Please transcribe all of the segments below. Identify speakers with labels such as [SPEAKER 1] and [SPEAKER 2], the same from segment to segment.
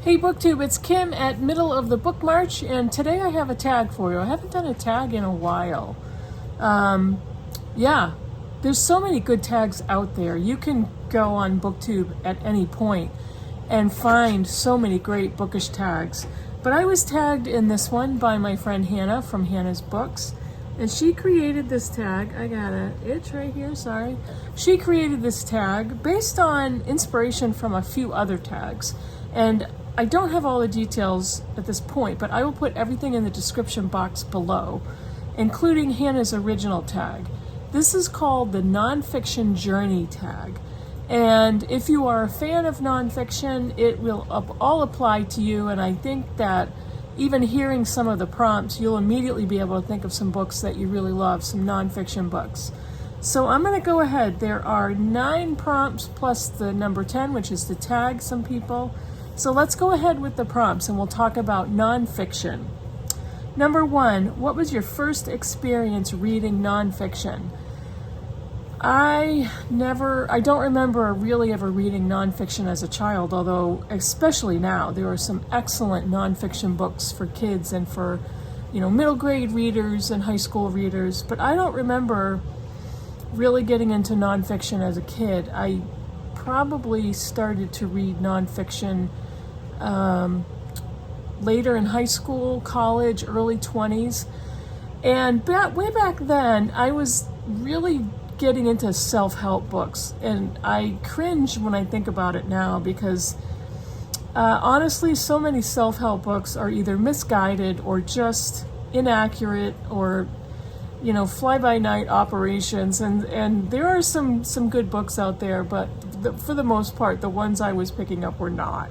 [SPEAKER 1] Hey Booktube, it's Kim at Middle of the Book March, and today I have a tag for you. I haven't done a tag in a while. Yeah, there's so many good tags out there. You can go on Booktube at any point and find so many great bookish tags. But I was tagged in this one by my friend Hannah from Hannah's Books, and she created this tag. I got an itch right here, sorry. She created this tag based on inspiration from a few other tags. And I don't have all the details at this point, but I will put everything in the description box below, including Hannah's original tag. This is called the Nonfiction Journey Tag. And if you are a fan of nonfiction, it will all apply to you. And I think that even hearing some of the prompts, you'll immediately be able to think of some books that you really love, some nonfiction books. So I'm going to go ahead. There are 9 prompts plus the number 10, which is to tag some people. So let's go ahead with the prompts and we'll talk about nonfiction. Number 1, what was your first experience reading nonfiction? I don't remember really ever reading nonfiction as a child, although especially now there are some excellent nonfiction books for kids and for, middle grade readers and high school readers. But I don't remember really getting into nonfiction as a kid. I probably started to read nonfiction later in high school, college, early 20s. And way back then, I was really getting into self-help books. And I cringe when I think about it now because honestly, so many self-help books are either misguided or just inaccurate or fly-by-night operations, and there are some good books out there, but for the most part, the ones I was picking up were not.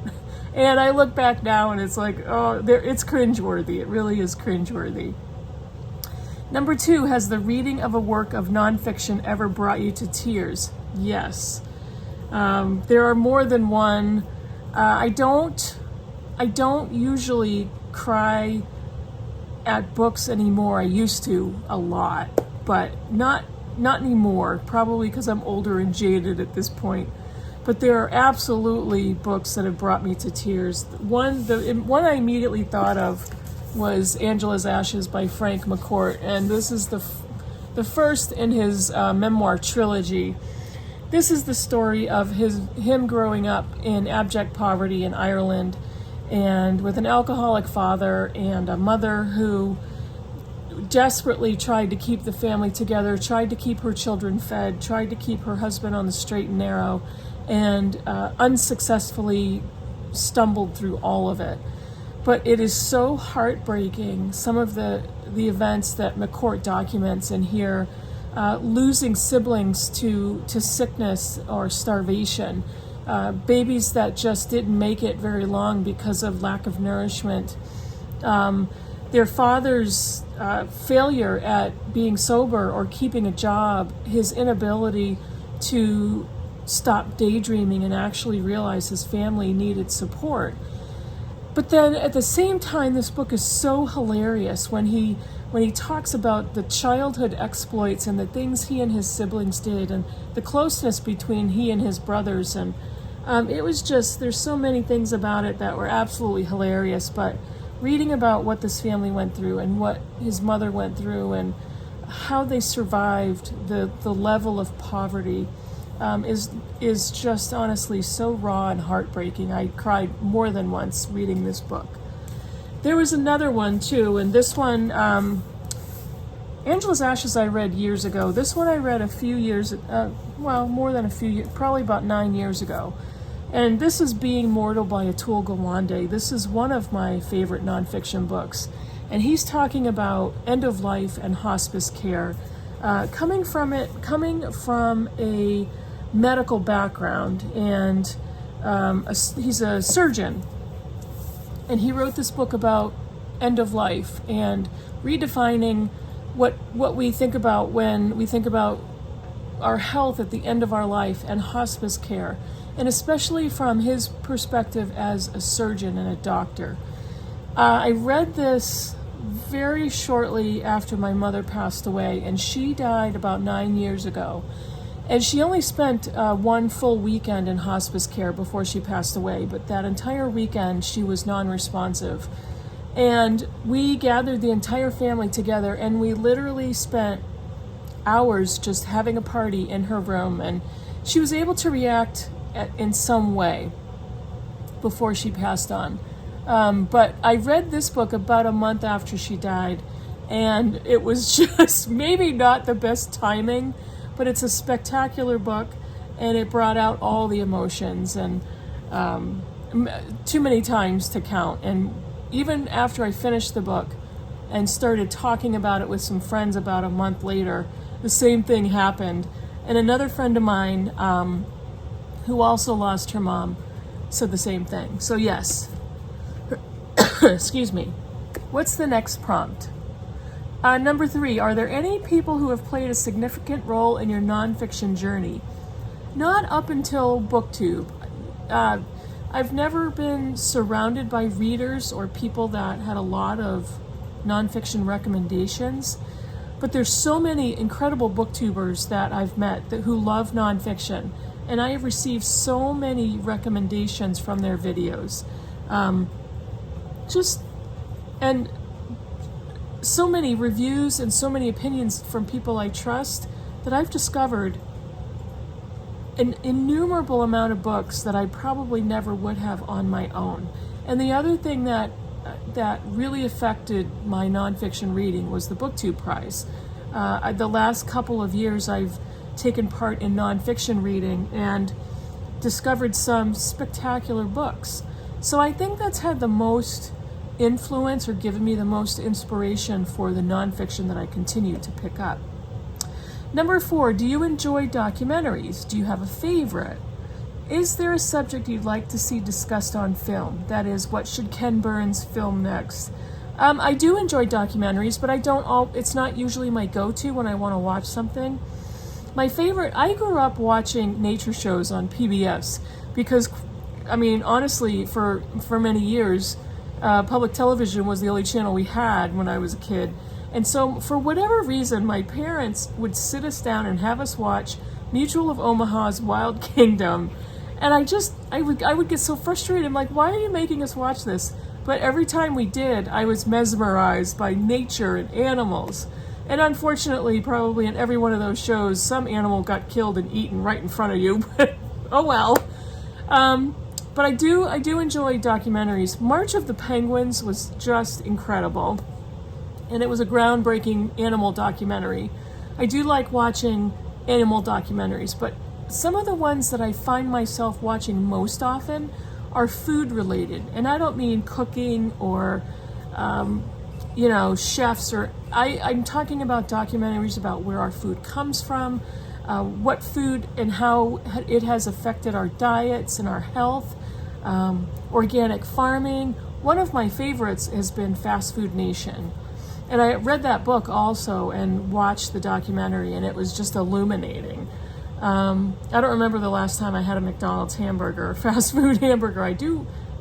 [SPEAKER 1] And I look back now and it's like, it's cringeworthy. It really is cringeworthy. Number 2, has the reading of a work of nonfiction ever brought you to tears? Yes. There are more than one. I don't usually cry at books anymore. I used to a lot, but not anymore, probably because I'm older and jaded at this point. But there are absolutely books that have brought me to tears. One I immediately thought of was Angela's Ashes by Frank McCourt, and this is the first in his memoir trilogy. This is the story of him growing up in abject poverty in Ireland, and with an alcoholic father and a mother who desperately tried to keep the family together, tried to keep her children fed, tried to keep her husband on the straight and narrow, and unsuccessfully stumbled through all of it. But it is so heartbreaking, some of the events that McCourt documents in here, losing siblings to sickness or starvation, babies that just didn't make it very long because of lack of nourishment, their father's failure at being sober or keeping a job, his inability to stop daydreaming and actually realize his family needed support. But then at the same time, this book is so hilarious when he talks about the childhood exploits and the things he and his siblings did and the closeness between he and his brothers. And it was just, there's so many things about it that were absolutely hilarious. But reading about what this family went through and what his mother went through and how they survived the level of poverty is just honestly so raw and heartbreaking. I cried more than once reading this book. There was another one too, and this one, Angela's Ashes I read years ago. This one I read a few years, more than a few years, probably about 9 years ago. And this is Being Mortal by Atul Gawande. This is one of my favorite nonfiction books. And he's talking about end of life and hospice care, coming from a medical background, and he's a surgeon, and he wrote this book about end of life and redefining what we think about when we think about our health at the end of our life and hospice care, and especially from his perspective as a surgeon and a doctor. I read this very shortly after my mother passed away, and she died about 9 years ago. And she only spent one full weekend in hospice care before she passed away, but that entire weekend she was non-responsive. And we gathered the entire family together, and we literally spent hours just having a party in her room, and she was able to react in some way before she passed on. But I read this book about a month after she died, and it was just maybe not the best timing, but it's a spectacular book, and it brought out all the emotions, and too many times to count. And even after I finished the book and started talking about it with some friends about a month later, the same thing happened. And another friend of mine who also lost her mom said the same thing. So yes, excuse me. What's the next prompt? Number 3, are there any people who have played a significant role in your nonfiction journey? Not up until BookTube. I've never been surrounded by readers or people that had a lot of nonfiction recommendations, but there's so many incredible booktubers that I've met who love nonfiction, and I have received so many recommendations from their videos. And so many reviews and so many opinions from people I trust that I've discovered an innumerable amount of books that I probably never would have on my own. And the other thing that really affected my nonfiction reading was the BookTube Prize. The last couple of years I've taken part in nonfiction reading and discovered some spectacular books. So I think that's had the most influence or given me the most inspiration for the nonfiction that I continue to pick up. Number 4, do you enjoy documentaries? Do you have a favorite? Is there a subject you'd like to see discussed on film? That is, what should Ken Burns film next? I do enjoy documentaries, but it's not usually my go-to when I want to watch something. My favorite, I grew up watching nature shows on PBS because, I mean, honestly, for many years, public television was the only channel we had when I was a kid. And so for whatever reason, my parents would sit us down and have us watch Mutual of Omaha's Wild Kingdom. And I would get so frustrated. I'm like, why are you making us watch this? But every time we did, I was mesmerized by nature and animals. And unfortunately, probably in every one of those shows, some animal got killed and eaten right in front of you. But oh well. But I do enjoy documentaries. March of the Penguins was just incredible. And it was a groundbreaking animal documentary. I do like watching animal documentaries, but some of the ones that I find myself watching most often are food related. And I don't mean cooking or, chefs, or I'm talking about documentaries about where our food comes from, what food and how it has affected our diets and our health, organic farming. One of my favorites has been Fast Food Nation. And I read that book also and watched the documentary, and it was just illuminating. I don't remember the last time I had a McDonald's hamburger or fast food hamburger.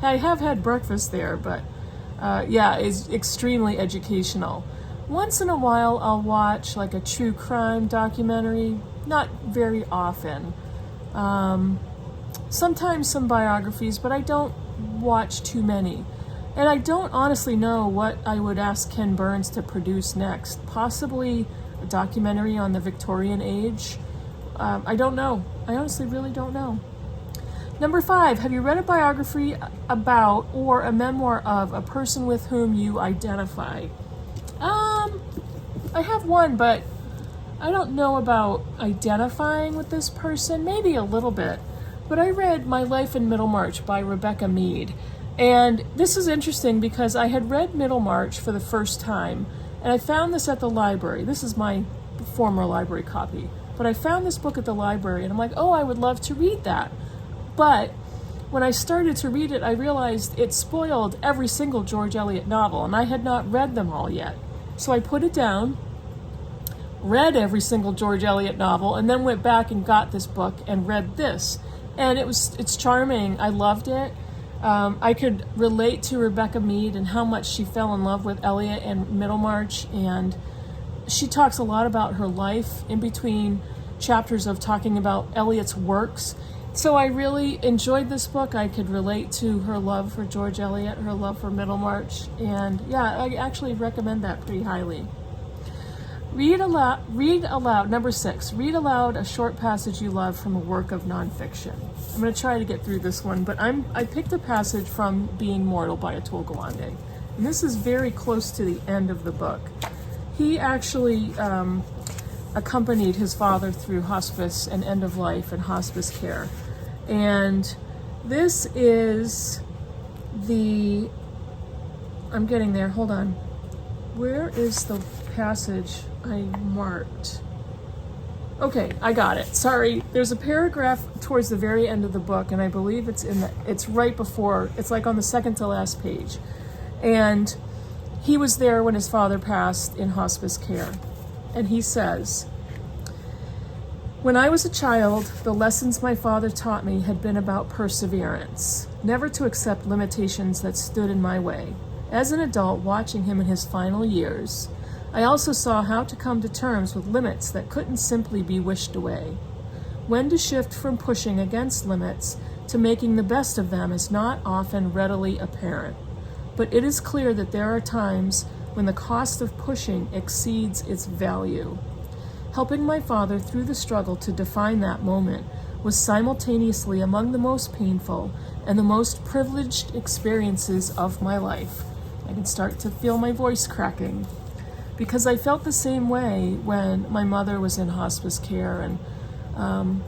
[SPEAKER 1] I have had breakfast there, but it's extremely educational. Once in a while, I'll watch like a true crime documentary, not very often. Sometimes some biographies, but I don't watch too many. And I don't honestly know what I would ask Ken Burns to produce next. Possibly a documentary on the Victorian age. I don't know. I honestly really don't know. Number 5, have you read a biography about or a memoir of a person with whom you identify? I have one, but I don't know about identifying with this person. Maybe a little bit. But I read My Life in Middlemarch by Rebecca Mead. And this is interesting because I had read Middlemarch for the first time, and I found this at the library. This is my former library copy. But I found this book at the library, and I'm like, oh, I would love to read that. But when I started to read it, I realized it spoiled every single George Eliot novel, and I had not read them all yet. So I put it down, read every single George Eliot novel, and then went back and got this book and read this. And it's charming. I loved it. I could relate to Rebecca Mead and how much she fell in love with Eliot and Middlemarch, and she talks a lot about her life in between chapters of talking about Eliot's works. So I really enjoyed this book. I could relate to her love for George Eliot, her love for Middlemarch, and yeah, I actually recommend that pretty highly. Read aloud, number 6, read aloud a short passage you love from a work of nonfiction. I'm going to try to get through this one, but I picked a passage from Being Mortal by Atul Gawande, and this is very close to the end of the book. He actually accompanied his father through hospice and end of life and hospice care. And this is I'm getting there, hold on. Where is the passage I marked? Okay, I got it. Sorry, there's a paragraph towards the very end of the book, and I believe it's right before, it's like on the second to last page. And he was there when his father passed in hospice care. And he says, "When I was a child, the lessons my father taught me had been about perseverance, never to accept limitations that stood in my way. As an adult, watching him in his final years, I also saw how to come to terms with limits that couldn't simply be wished away. When to shift from pushing against limits to making the best of them is not often readily apparent, but it is clear that there are times when the cost of pushing exceeds its value. Helping my father through the struggle to define that moment was simultaneously among the most painful and the most privileged experiences of my life." I can start to feel my voice cracking, because I felt the same way when my mother was in hospice care, and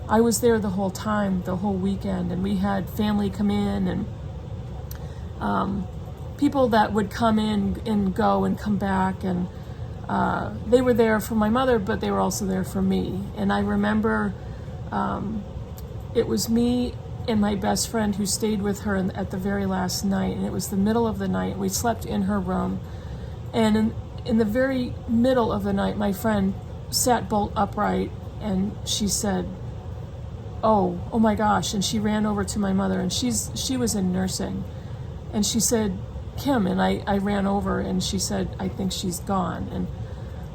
[SPEAKER 1] I was there the whole time, the whole weekend, and we had family come in, and people that would come in and go and come back, and they were there for my mother, but they were also there for me. And I remember it was me and my best friend who stayed with her at the very last night, and it was the middle of the night. We slept in her room, and in the very middle of the night, my friend sat bolt upright, and she said, oh my gosh, and she ran over to my mother, and she was in nursing, and she said, "Kim," and I ran over, and she said, "I think she's gone." And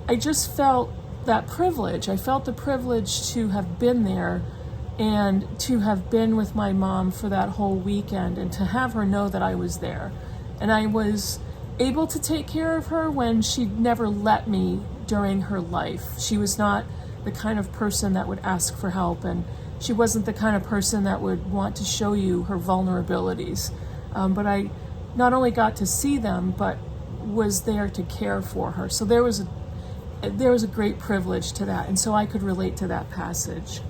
[SPEAKER 1] I just felt that privilege. I felt the privilege to have been there and to have been with my mom for that whole weekend, and to have her know that I was there. And I was able to take care of her when she never let me during her life. She was not the kind of person that would ask for help, and she wasn't the kind of person that would want to show you her vulnerabilities. But I not only got to see them, but was there to care for her. So there was a great privilege to that, and so I could relate to that passage.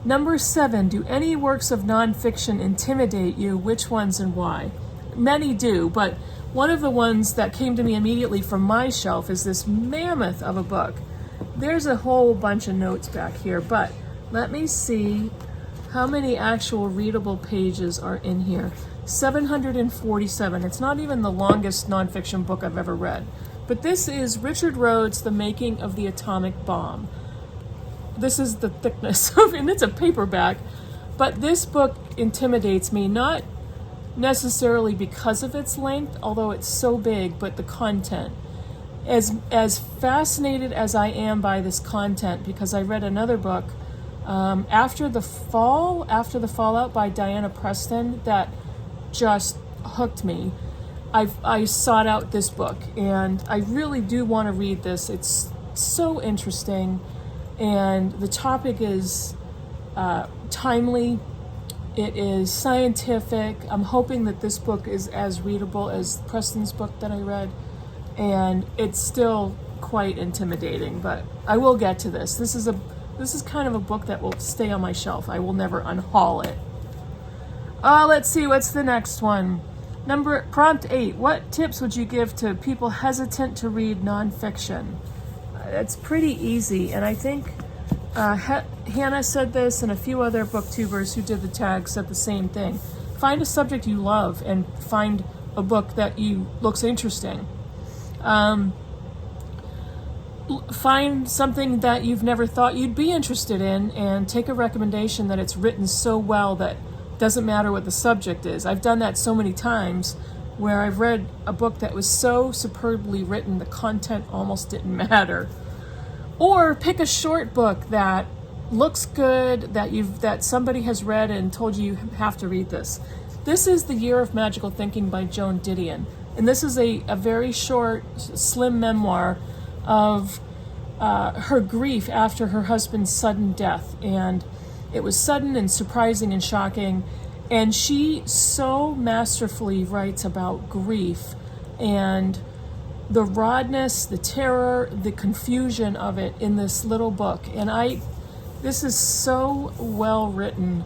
[SPEAKER 1] Number 7, do any works of nonfiction intimidate you? Which ones and why? Many do, but one of the ones that came to me immediately from my shelf is this mammoth of a book. There's a whole bunch of notes back here, but let me see how many actual readable pages are in here. 747. It's not even the longest nonfiction book I've ever read. But this is Richard Rhodes' The Making of the Atomic Bomb. This is the thickness of it, and it's a paperback. But this book intimidates me, not necessarily because of its length, although it's so big, but the content. As fascinated as I am by this content, because I read another book, After the Fallout by Diana Preston, that just hooked me. I sought out this book, and I really do want to read this. It's so interesting, and the topic is timely. It is scientific. I'm hoping that this book is as readable as Preston's book that I read, and it's still quite intimidating, but I will get to this. This is kind of a book that will stay on my shelf. I will never unhaul it. Let's see, what's the next one? Prompt 8, what tips would you give to people hesitant to read nonfiction? It's pretty easy, and I think Hannah said this, and a few other booktubers who did the tag said the same thing. Find a subject you love and find a book that looks interesting. Find something that you've never thought you'd be interested in, and take a recommendation that it's written so well that doesn't matter what the subject is. I've done that so many times where I've read a book that was so superbly written the content almost didn't matter. Or pick a short book that looks good, that somebody has read and told you have to read this. This is The Year of Magical Thinking by Joan Didion. And this is a very short, slim memoir of her grief after her husband's sudden death. And it was sudden and surprising and shocking. And she so masterfully writes about grief and the rawness, the terror, the confusion of it in this little book. And this is so well written.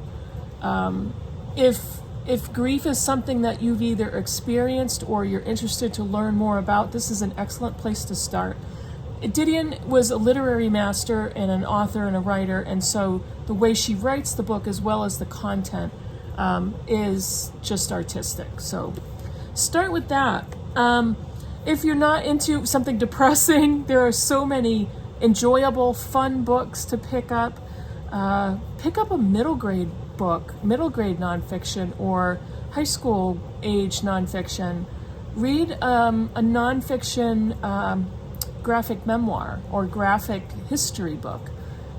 [SPEAKER 1] If grief is something that you've either experienced or you're interested to learn more about, this is an excellent place to start. Didion was a literary master and an author and a writer, and so the way she writes the book as well as the content is just artistic. So start with that. If you're not into something depressing, there are so many enjoyable, fun books to pick up. Pick up a middle grade book, middle grade nonfiction, or high school age nonfiction. Read a nonfiction graphic memoir or graphic history book.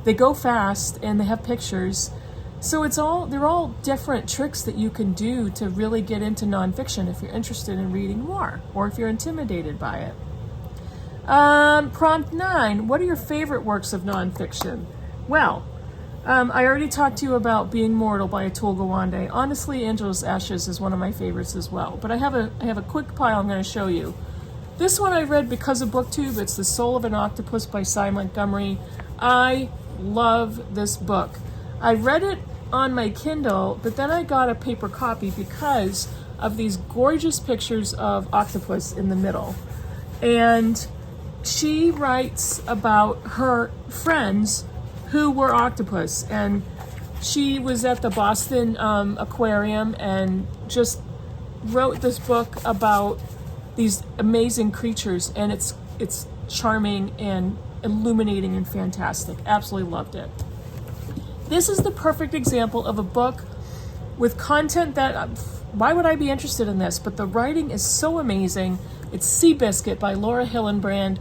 [SPEAKER 1] They go fast and they have pictures. So they're all different tricks that you can do to really get into nonfiction if you're interested in reading more or if you're intimidated by it. Prompt 9, what are your favorite works of nonfiction? Well, I already talked to you about Being Mortal by Atul Gawande. Honestly, Angela's Ashes is one of my favorites as well. But I have a quick pile I'm going to show you. This one I read because of BookTube. It's The Soul of an Octopus by Cy Montgomery. I love this book. I read it on my Kindle, but then I got a paper copy because of these gorgeous pictures of octopus in the middle. And she writes about her friends who were octopus, and she was at the Boston Aquarium and just wrote this book about these amazing creatures, and it's charming and illuminating and fantastic. Absolutely loved it. This is the perfect example of a book with content that, why would I be interested in this? But the writing is so amazing. It's Seabiscuit by Laura Hillenbrand.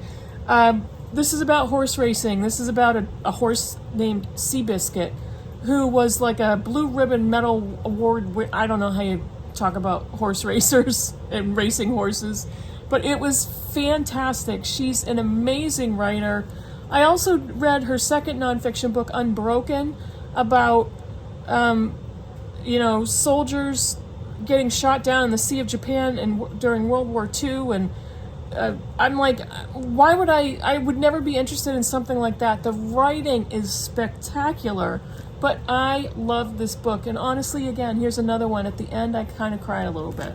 [SPEAKER 1] This is about horse racing. This is about a horse named Seabiscuit, who was like a blue ribbon medal award. I don't know how you talk about horse racers and racing horses, but it was fantastic. She's an amazing writer. I also read her second nonfiction book, Unbroken, about soldiers getting shot down in the Sea of Japan and during World War II, and I'm like, why would I would never be interested in something like that. The writing is spectacular, but I love this book. And honestly, again, here's another one. At the end, I kind of cried a little bit.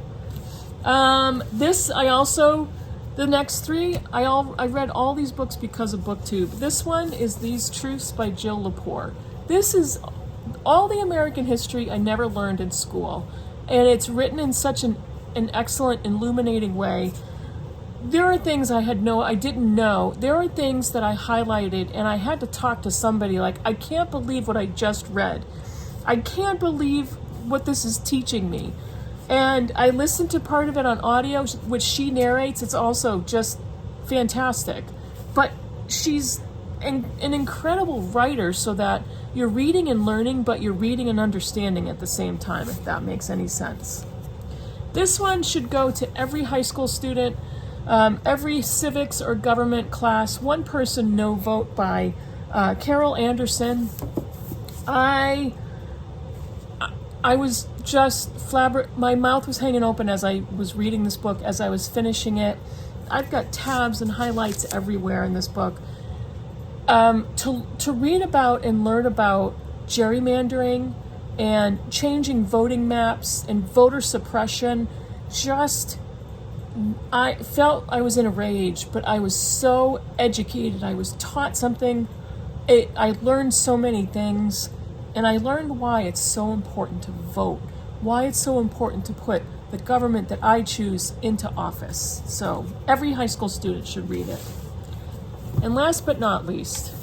[SPEAKER 1] The next three, I read all these books because of BookTube. This one is These Truths by Jill Lepore. This is all the American history I never learned in school, and it's written in such an excellent, illuminating way. There are things I didn't know. There are things that I highlighted, and I had to talk to somebody like, I can't believe what I just read. I can't believe what this is teaching me. And I listened to part of it on audio, which she narrates. It's also just fantastic. But she's an incredible writer, so that you're reading and learning, but you're reading and understanding at the same time, if that makes any sense. This one should go to every high school student, every civics or government class. One Person, No Vote by Carol Anderson. I was just my mouth was hanging open as I was reading this book, as I was finishing it. I've got tabs and highlights everywhere in this book. To read about and learn about gerrymandering and changing voting maps and voter suppression, I felt I was in a rage, but I was so educated. I was taught something. I learned so many things, and I learned why it's so important to vote, why it's so important to put the government that I choose into office. So every high school student should read it. And last but not least,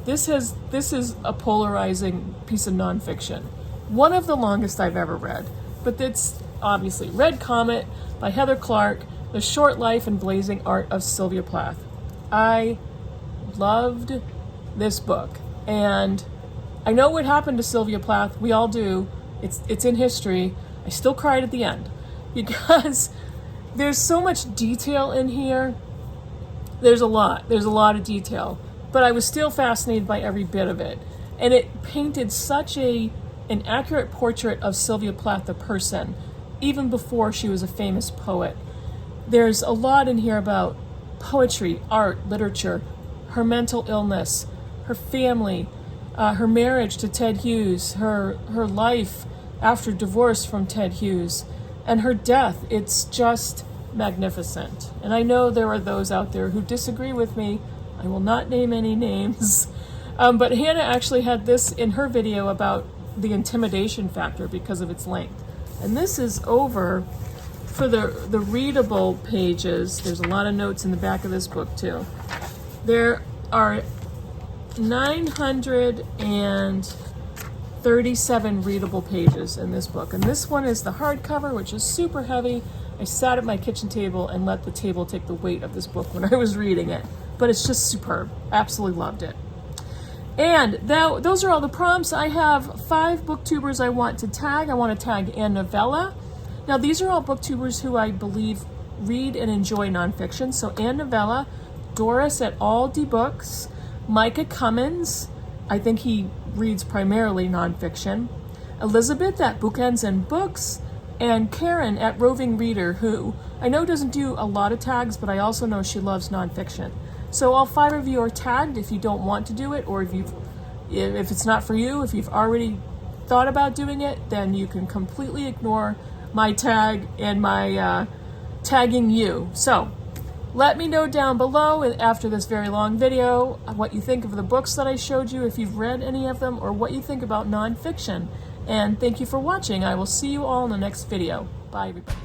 [SPEAKER 1] this is a polarizing piece of nonfiction. One of the longest I've ever read, but it's obviously Red Comet by Heather Clark, The Short Life and Blazing Art of Sylvia Plath. I loved this book. And I know what happened to Sylvia Plath. We all do. It's in history. I still cried at the end because there's so much detail in here. There's a lot of detail, but I was still fascinated by every bit of it. And it painted such an accurate portrait of Sylvia Plath, the person, even before she was a famous poet. There's a lot in here about poetry, art, literature, her mental illness, her family, her marriage to Ted Hughes, her life after divorce from Ted Hughes, and her death. It's just magnificent. And I know there are those out there who disagree with me. I will not name any names. But Hannah actually had this in her video about the intimidation factor because of its length. And this is over for the readable pages. There's a lot of notes in the back of this book too. There are 937 readable pages in this book. And this one is the hardcover, which is super heavy. I sat at my kitchen table and let the table take the weight of this book when I was reading it. But it's just superb. Absolutely loved it. And those are all the prompts. I have 5 booktubers I want to tag. I want to tag Ann Novella. Now, these are all booktubers who I believe read and enjoy nonfiction. So Ann Novella, Doris at Aldi Books, Micah Cummins, I think he reads primarily nonfiction, Elizabeth at Bookends and Books, and Karen at Roving Reader, who I know doesn't do a lot of tags, but I also know she loves nonfiction. So all 5 of you are tagged if you don't want to do it, or if it's not for you, if you've already thought about doing it, then you can completely ignore my tag and my tagging you. So let me know down below after this very long video what you think of the books that I showed you, if you've read any of them, or what you think about nonfiction. And thank you for watching. I will see you all in the next video. Bye, everybody.